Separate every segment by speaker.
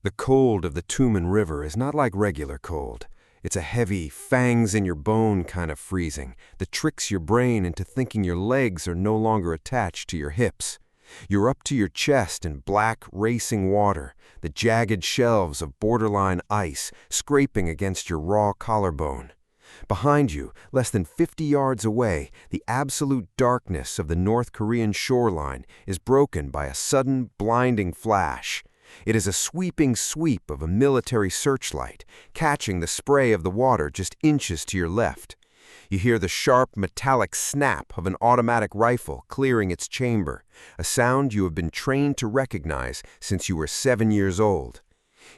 Speaker 1: The cold of the Tumen River is not like regular cold. It's a heavy, fangs-in-your-bone kind of freezing that tricks your brain into thinking your legs are no longer attached to your hips. You're up to your chest in black, racing water, the jagged shelves of borderline ice scraping against your raw collarbone. Behind you, less than 50 yards away, the absolute darkness of the North Korean shoreline is broken by a sudden, blinding flash. It is a sweeping sweep of a military searchlight, catching the spray of the water just inches to your left. You hear the sharp, metallic snap of an automatic rifle clearing its chamber, a sound you have been trained to recognize since you were 7 years old.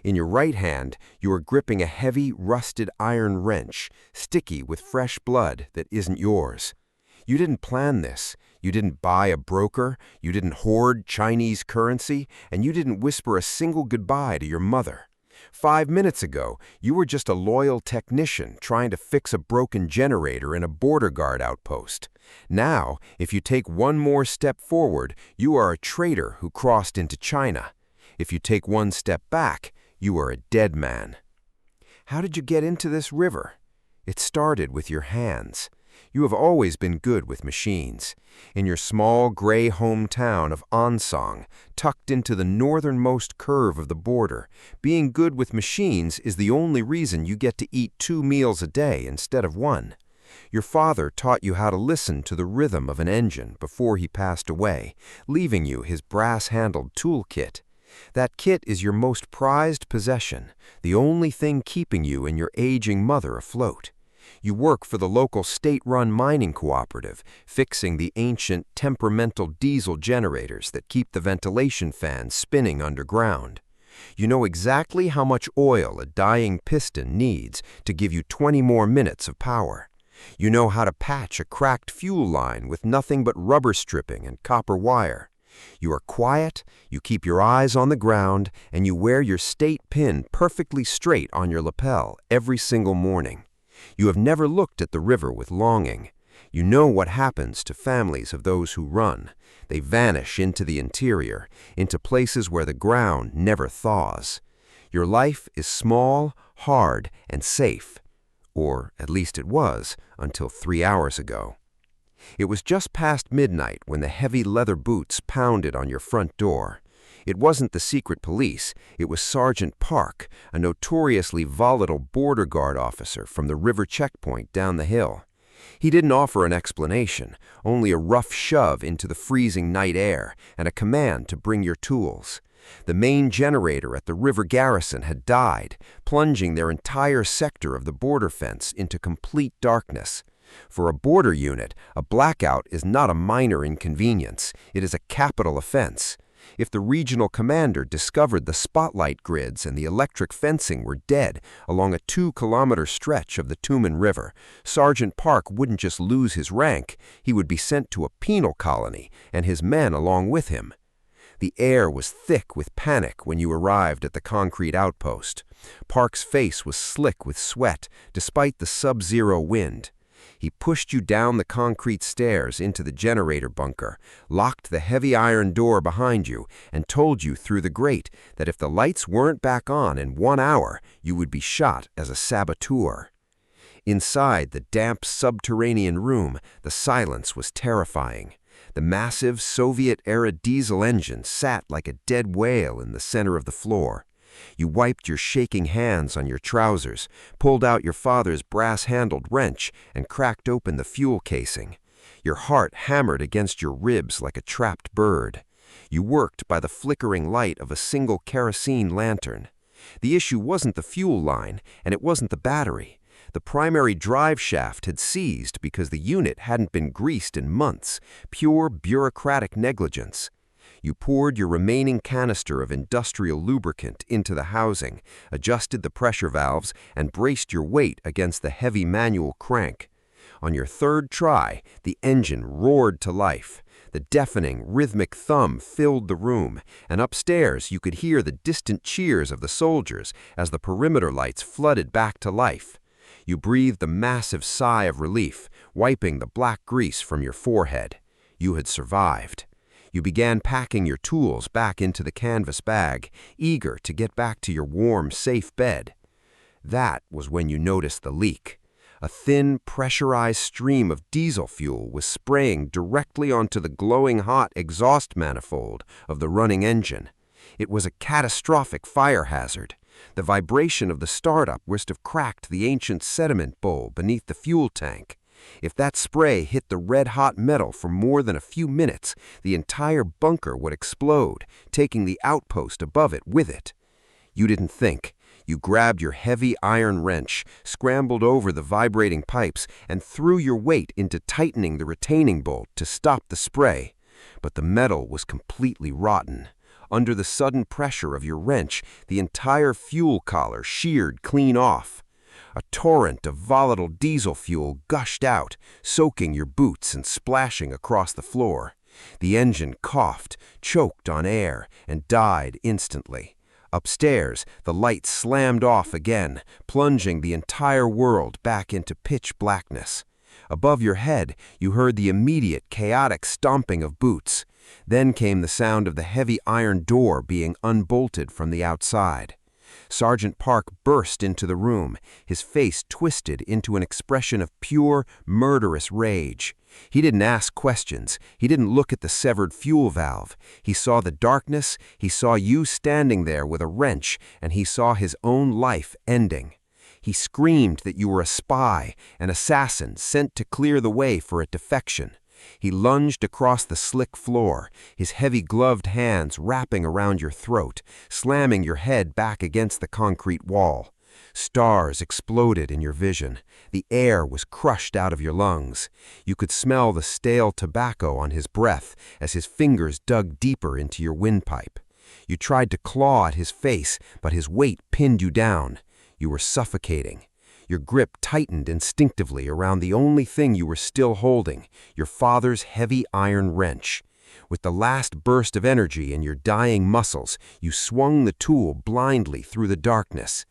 Speaker 1: In your right hand, you are gripping a heavy, rusted iron wrench, sticky with fresh blood that isn't yours. You didn't plan this. You didn't buy a broker, you didn't hoard Chinese currency, and you didn't whisper a single goodbye to your mother. 5 minutes ago, you were just a loyal technician trying to fix a broken generator in a border guard outpost. Now, if you take one more step forward, you are a traitor who crossed into China. If you take one step back, you are a dead man. How did you get into this river? It started with your hands. You have always been good with machines. In your small gray hometown of Ansong, tucked into the northernmost curve of the border, being good with machines is the only reason you get to eat 2 meals a day instead of 1. Your father taught you how to listen to the rhythm of an engine before he passed away, leaving you his brass-handled toolkit. That kit is your most prized possession, the only thing keeping you and your aging mother afloat. You work for the local state-run mining cooperative, fixing the ancient, temperamental diesel generators that keep the ventilation fans spinning underground. You know exactly how much oil a dying piston needs to give you 20 more minutes of power. You know how to patch a cracked fuel line with nothing but rubber stripping and copper wire. You are quiet, you keep your eyes on the ground, and you wear your state pin perfectly straight on your lapel every single morning. You have never looked at the river with longing. You know what happens to families of those who run. They vanish into the interior, into places where the ground never thaws. Your life is small, hard, and safe. Or at least it was until 3 hours ago. It was just past midnight when the heavy leather boots pounded on your front door. It wasn't the secret police, it was Sergeant Park, a notoriously volatile border guard officer from the river checkpoint down the hill. He didn't offer an explanation, only a rough shove into the freezing night air and a command to bring your tools. The main generator at the river garrison had died, plunging their entire sector of the border fence into complete darkness. For a border unit, a blackout is not a minor inconvenience, it is a capital offense. If the regional commander discovered the spotlight grids and the electric fencing were dead along a 2-kilometer stretch of the Tumen River, Sergeant Park wouldn't just lose his rank, he would be sent to a penal colony and his men along with him. The air was thick with panic when you arrived at the concrete outpost. Park's face was slick with sweat, despite the sub-zero wind. He pushed you down the concrete stairs into the generator bunker, locked the heavy iron door behind you, and told you through the grate that if the lights weren't back on in 1 hour, you would be shot as a saboteur. Inside the damp subterranean room, the silence was terrifying. The massive Soviet-era diesel engine sat like a dead whale in the center of the floor. You wiped your shaking hands on your trousers, pulled out your father's brass-handled wrench, and cracked open the fuel casing. Your heart hammered against your ribs like a trapped bird. You worked by the flickering light of a single kerosene lantern. The issue wasn't the fuel line, and it wasn't the battery. The primary drive shaft had seized because the unit hadn't been greased in months, pure bureaucratic negligence. You poured your remaining canister of industrial lubricant into the housing, adjusted the pressure valves, and braced your weight against the heavy manual crank. On your 3rd try, the engine roared to life. The deafening, rhythmic thumb filled the room, and upstairs you could hear the distant cheers of the soldiers as the perimeter lights flooded back to life. You breathed a massive sigh of relief, wiping the black grease from your forehead. You had survived. You began packing your tools back into the canvas bag, eager to get back to your warm, safe bed. That was when you noticed the leak. A thin, pressurized stream of diesel fuel was spraying directly onto the glowing hot exhaust manifold of the running engine. It was a catastrophic fire hazard. The vibration of the startup must have cracked the ancient sediment bowl beneath the fuel tank. If that spray hit the red-hot metal for more than a few minutes, the entire bunker would explode, taking the outpost above it with it. You didn't think. You grabbed your heavy iron wrench, scrambled over the vibrating pipes, and threw your weight into tightening the retaining bolt to stop the spray. But the metal was completely rotten. Under the sudden pressure of your wrench, the entire fuel collar sheared clean off. A torrent of volatile diesel fuel gushed out, soaking your boots and splashing across the floor. The engine coughed, choked on air, and died instantly. Upstairs, the light slammed off again, plunging the entire world back into pitch blackness. Above your head, you heard the immediate, chaotic stomping of boots. Then came the sound of the heavy iron door being unbolted from the outside. Sergeant Park burst into the room, his face twisted into an expression of pure, murderous rage. He didn't ask questions. He didn't look at the severed fuel valve. He saw the darkness, he saw you standing there with a wrench, and he saw his own life ending. He screamed that you were a spy, an assassin sent to clear the way for a defection. He lunged across the slick floor, his heavy gloved hands wrapping around your throat, slamming your head back against the concrete wall. Stars exploded in your vision. The air was crushed out of your lungs. You could smell the stale tobacco on his breath as his fingers dug deeper into your windpipe. You tried to claw at his face, but his weight pinned you down. You were suffocating. Your grip tightened instinctively around the only thing you were still holding, your father's heavy iron wrench. With the last burst of energy in your dying muscles, you swung the tool blindly through the darkness.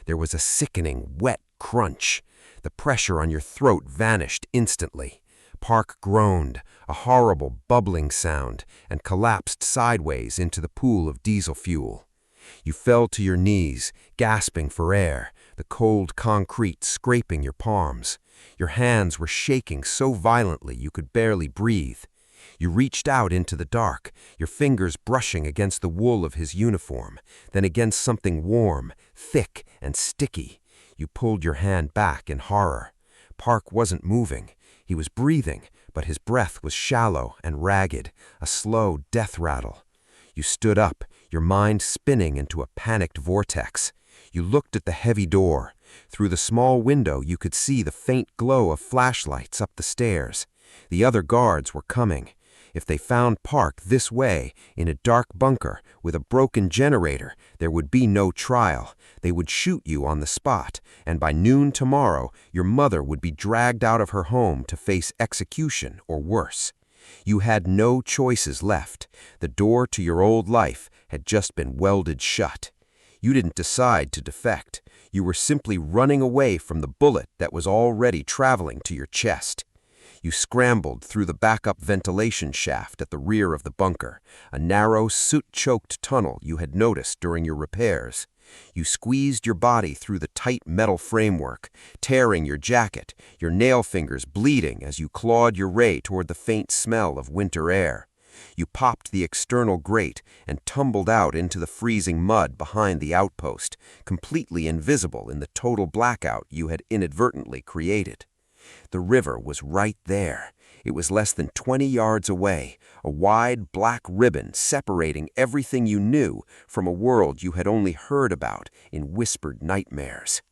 Speaker 1: There was a sickening, wet crunch. The pressure on your throat vanished instantly. Park groaned, a horrible bubbling sound, and collapsed sideways into the pool of diesel fuel. You fell to your knees, gasping for air, the cold concrete scraping your palms. Your hands were shaking so violently you could barely breathe. You reached out into the dark, your fingers brushing against the wool of his uniform, then against something warm, thick, and sticky. You pulled your hand back in horror. Park wasn't moving. He was breathing, but his breath was shallow and ragged, a slow death rattle. You stood up, your mind spinning into a panicked vortex. You looked at the heavy door. Through the small window you could see the faint glow of flashlights up the stairs. The other guards were coming. If they found Park this way, in a dark bunker, with a broken generator, there would be no trial. They would shoot you on the spot, and by noon tomorrow, your mother would be dragged out of her home to face execution or worse. You had no choices left. The door to your old life had just been welded shut. You didn't decide to defect. You were simply running away from the bullet that was already traveling to your chest. You scrambled through the backup ventilation shaft at the rear of the bunker, a narrow, soot-choked tunnel you had noticed during your repairs. You squeezed your body through the tight metal framework, tearing your jacket, your nail fingers bleeding as you clawed your way toward the faint smell of winter air. You popped the external grate and tumbled out into the freezing mud behind the outpost, completely invisible in the total blackout you had inadvertently created. The river was right there. It was less than 20 yards away, a wide black ribbon separating everything you knew from a world you had only heard about in whispered nightmares.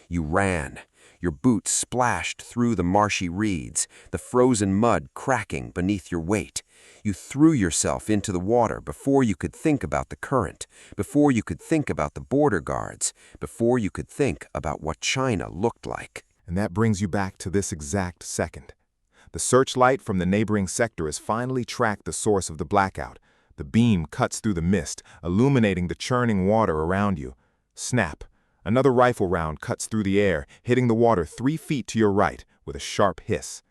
Speaker 1: You ran. Your boots splashed through the marshy reeds, the frozen mud cracking beneath your weight. You threw yourself into the water before you could think about the current, before you could think about the border guards, before you could think about what China looked like.
Speaker 2: And that brings you back to this exact second. The searchlight from the neighboring sector has finally tracked the source of the blackout. The beam cuts through the mist, illuminating the churning water around you. Snap! Another rifle round cuts through the air, hitting the water 3 feet to your right with a sharp hiss.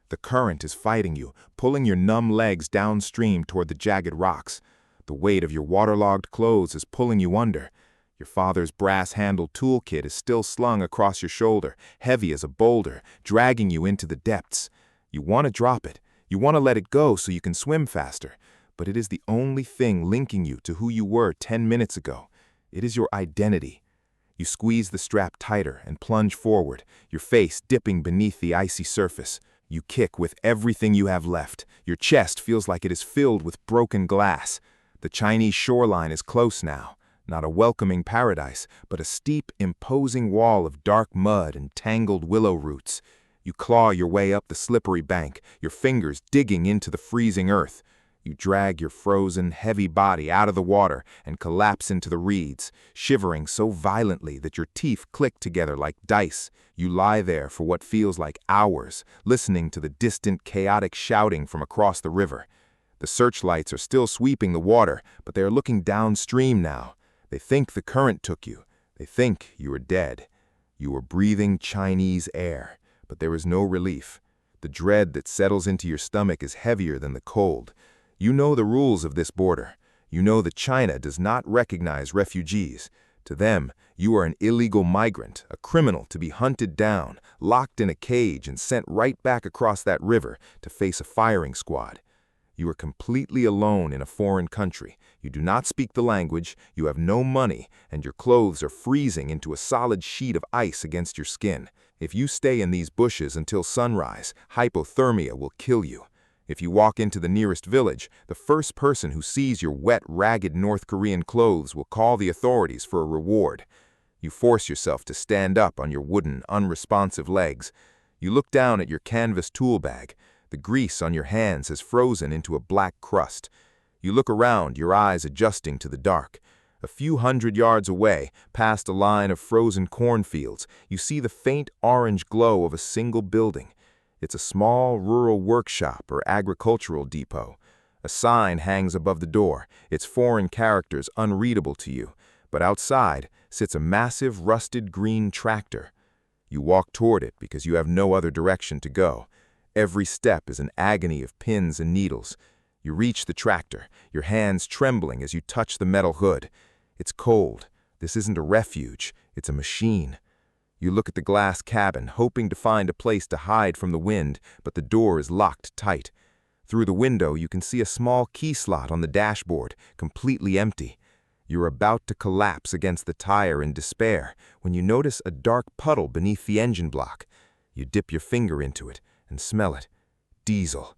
Speaker 2: The current is fighting you, pulling your numb legs downstream toward the jagged rocks. The weight of your waterlogged clothes is pulling you under. Your father's brass-handled toolkit is still slung across your shoulder, heavy as a boulder, dragging you into the depths. You want to drop it. You want to let it go so you can swim faster. But it is the only thing linking you to who you were 10 minutes ago. It is your identity. You squeeze the strap tighter and plunge forward, your face dipping beneath the icy surface. You kick with everything you have left. Your chest feels like it is filled with broken glass. The Chinese shoreline is close now. Not a welcoming paradise, but a steep, imposing wall of dark mud and tangled willow roots. You claw your way up the slippery bank, your fingers digging into the freezing earth. You drag your frozen, heavy body out of the water and collapse into the reeds, shivering so violently that your teeth click together like dice. You lie there for what feels like hours, listening to the distant, chaotic shouting from across the river. The searchlights are still sweeping the water, but they are looking downstream now. They think the current took you. They think you are dead. You are breathing Chinese air, but there is no relief. The dread that settles into your stomach is heavier than the cold. You know the rules of this border. You know that China does not recognize refugees. To them, you are an illegal migrant, a criminal to be hunted down, locked in a cage and sent right back across that river to face a firing squad. You are completely alone in a foreign country. You do not speak the language, you have no money, and your clothes are freezing into a solid sheet of ice against your skin. If you stay in these bushes until sunrise, hypothermia will kill you. If you walk into the nearest village, the first person who sees your wet, ragged North Korean clothes will call the authorities for a reward. You force yourself to stand up on your wooden, unresponsive legs. You look down at your canvas tool bag. The grease on your hands has frozen into a black crust. You look around, your eyes adjusting to the dark. A few hundred yards away, past a line of frozen cornfields, you see the faint orange glow of a single building. It's a small rural workshop or agricultural depot. A sign hangs above the door, its foreign characters unreadable to you, but outside sits a massive rusted green tractor. You walk toward it because you have no other direction to go. Every step is an agony of pins and needles. You reach the tractor, your hands trembling as you touch the metal hood. It's cold. This isn't a refuge, it's a machine. You look at the glass cabin, hoping to find a place to hide from the wind, but the door is locked tight. Through the window, you can see a small key slot on the dashboard, completely empty. You're about to collapse against the tire in despair when you notice a dark puddle beneath the engine block. You dip your finger into it and smell it. Diesel.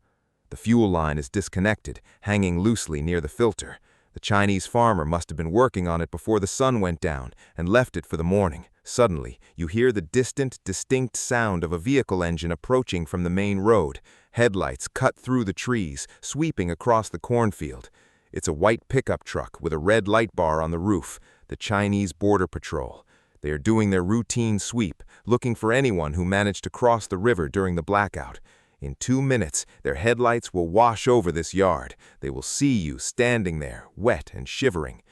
Speaker 2: The fuel line is disconnected, hanging loosely near the filter. The Chinese farmer must have been working on it before the sun went down and left it for the morning. Suddenly, you hear the distant, distinct sound of a vehicle engine approaching from the main road. Headlights cut through the trees, sweeping across the cornfield. It's a white pickup truck with a red light bar on the roof, the Chinese Border Patrol. They are doing their routine sweep, looking for anyone who managed to cross the river during the blackout. In 2 minutes, their headlights will wash over this yard. They will see you standing there, wet and shivering.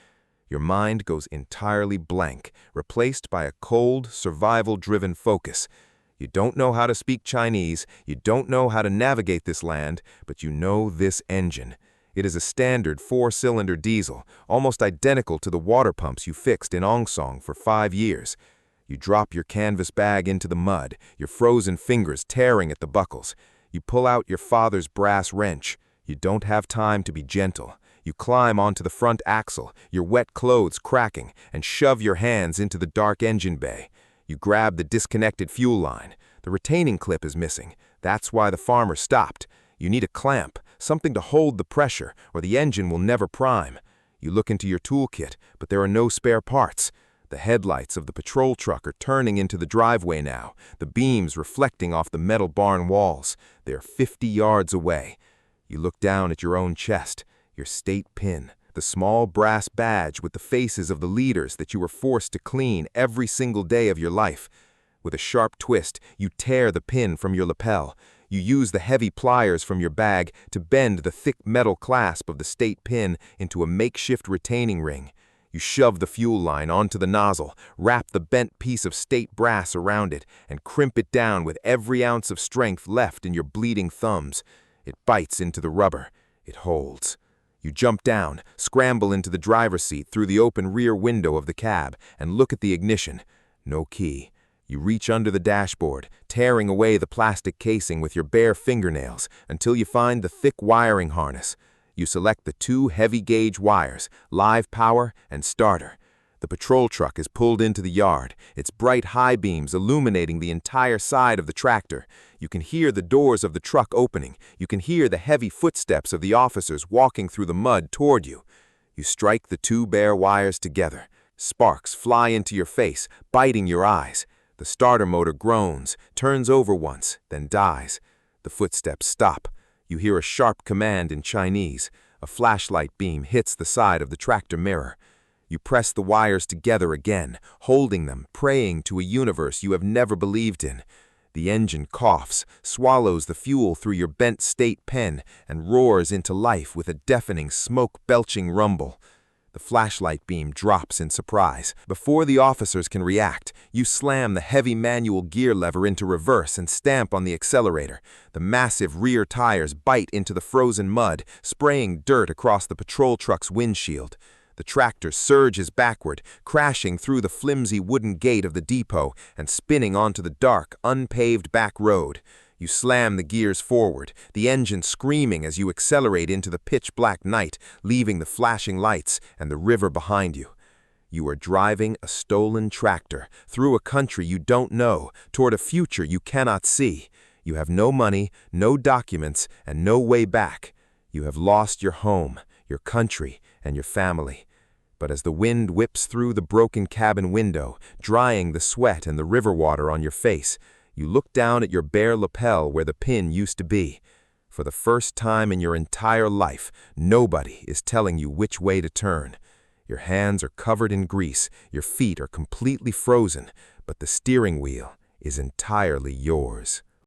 Speaker 2: Your mind goes entirely blank, replaced by a cold, survival-driven focus. You don't know how to speak Chinese, you don't know how to navigate this land, but you know this engine. It is a standard 4-cylinder diesel, almost identical to the water pumps you fixed in Ongsong for 5 years. You drop your canvas bag into the mud, your frozen fingers tearing at the buckles. You pull out your father's brass wrench. You don't have time to be gentle. You climb onto the front axle, your wet clothes cracking, and shove your hands into the dark engine bay. You grab the disconnected fuel line. The retaining clip is missing. That's why the farmer stopped. You need a clamp, something to hold the pressure, or the engine will never prime. You look into your toolkit, but there are no spare parts. The headlights of the patrol truck are turning into the driveway now, the beams reflecting off the metal barn walls. They are 50 yards away. You look down at your own chest, your state pin, the small brass badge with the faces of the leaders that you were forced to clean every single day of your life. With a sharp twist, you tear the pin from your lapel. You use the heavy pliers from your bag to bend the thick metal clasp of the state pin into a makeshift retaining ring. You shove the fuel line onto the nozzle, wrap the bent piece of state brass around it, and crimp it down with every ounce of strength left in your bleeding thumbs. It bites into the rubber. It holds. You jump down, scramble into the driver's seat through the open rear window of the cab, and look at the ignition. No key. You reach under the dashboard, tearing away the plastic casing with your bare fingernails until you find the thick wiring harness. You select the two heavy-gauge wires, live power and starter. The patrol truck is pulled into the yard, its bright high beams illuminating the entire side of the tractor. You can hear the doors of the truck opening. You can hear the heavy footsteps of the officers walking through the mud toward you. You strike the two bare wires together. Sparks fly into your face, biting your eyes. The starter motor groans, turns over once, then dies. The footsteps stop. You hear a sharp command in Chinese. A flashlight beam hits the side of the tractor mirror. You press the wires together again, holding them, praying to a universe you have never believed in. The engine coughs, swallows the fuel through your bent state pen, and roars into life with a deafening, smoke-belching rumble. The flashlight beam drops in surprise. Before the officers can react, you slam the heavy manual gear lever into reverse and stamp on the accelerator. The massive rear tires bite into the frozen mud, spraying dirt across the patrol truck's windshield. The tractor surges backward, crashing through the flimsy wooden gate of the depot and spinning onto the dark, unpaved back road. You slam the gears forward, the engine screaming as you accelerate into the pitch-black night, leaving the flashing lights and the river behind you. You are driving a stolen tractor through a country you don't know, toward a future you cannot see. You have no money, no documents, and no way back. You have lost your home, your country, and your family. But as the wind whips through the broken cabin window, drying the sweat and the river water on your face, you look down at your bare lapel where the pin used to be. For the first time in your entire life, nobody is telling you which way to turn. Your hands are covered in grease, your feet are completely frozen, but the steering wheel is entirely yours.